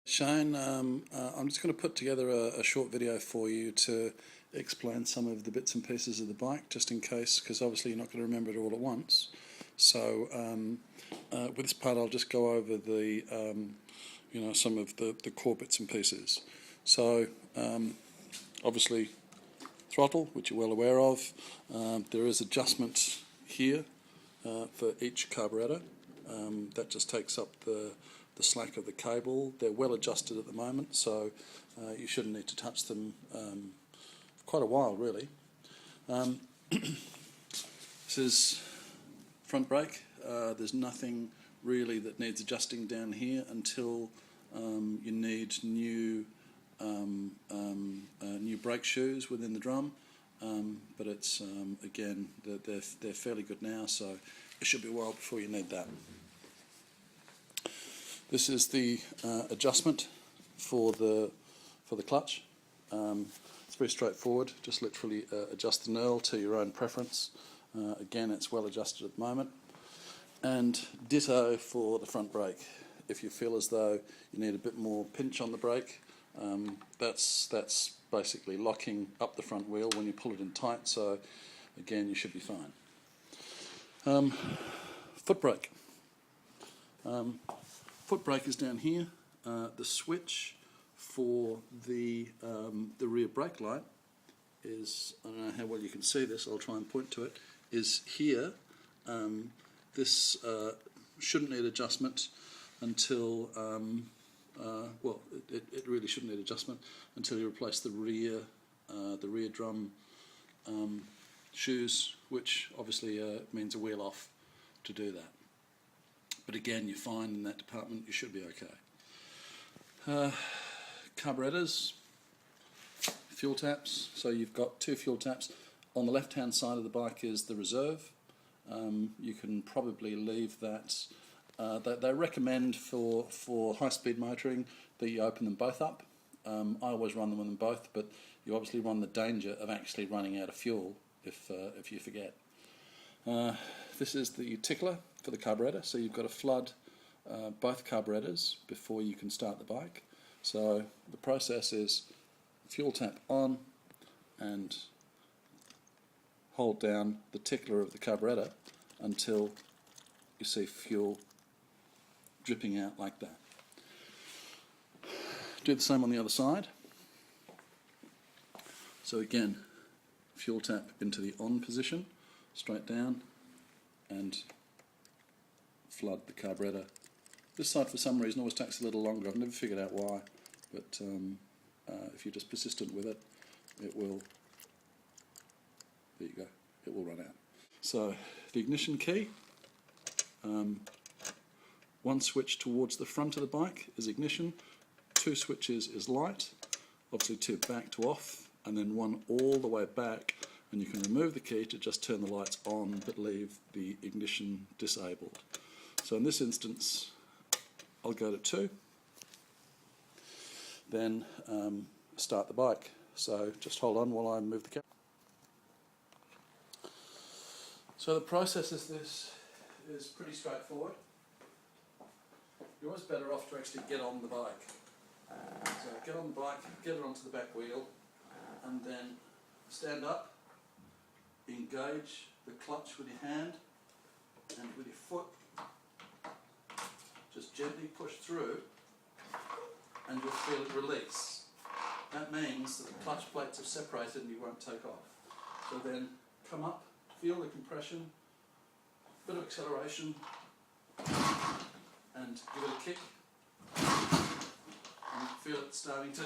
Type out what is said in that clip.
Shane, I'm just going to put together a short video for you to explain some of the bits and pieces of the bike, just in case, because obviously you're not going to remember it all at once. So with this part I'll just go over the some of the core bits and pieces. So obviously throttle, which you're well aware of. There is adjustment here for each carburetor. That just takes up the slack of the cable. They're well adjusted at the moment, so you shouldn't need to touch them for quite a while, really. This is front brake. There's nothing really that needs adjusting down here until you need new brake shoes within the drum, but it's again they're fairly good now, so it should be a while before you need that. This is the adjustment for the clutch. It's very straightforward. Just literally adjust the knurl to your own preference. Again, it's well adjusted at the moment. And ditto for the front brake. If you feel as though you need a bit more pinch on the brake, that's basically locking up the front wheel when you pull it in tight. So again, you should be fine. Foot brake. Foot brake is down here. The switch for the rear brake light is, I don't know how well you can see this, I'll try and point to it, is here. This shouldn't need adjustment until, well, it really shouldn't need adjustment until you replace the rear drum shoes, which obviously means a wheel off to do that. But again, you're fine in that department, you should be okay. Carburetors, fuel taps. So you've got two fuel taps. On the left-hand side of the bike is the reserve. You can probably leave that. They recommend for high-speed motoring that you open them both up. I always run them both, but you obviously run the danger of actually running out of fuel if you forget. This is the tickler for the carburetor, so you've got to flood both carburetors before you can start the bike. So the process is fuel tap on and hold down the tickler of the carburetor until you see fuel dripping out like that. Do the same on the other side. So again, fuel tap into the on position, straight down, and flood the carburetor. This side, for some reason, always takes a little longer. I've never figured out why, but if you're just persistent with it, it will, there you go, it will run out. So the ignition key, one switch towards the front of the bike is ignition, two switches is light, obviously two back to off, and then one all the way back, and you can remove the key to just turn the lights on but leave the ignition disabled. So in this instance, I'll go to 2, then start the bike. So just hold on while I move the camera. So the process is pretty straightforward. You're always better off to actually get on the bike. So get on the bike, get it onto the back wheel, and then stand up, engage the clutch with your hand, and with your foot just gently push through, and you'll feel it release. That means that the clutch plates have separated and you won't take off. So then come up, feel the compression, bit of acceleration, and give it a kick, and feel it starting to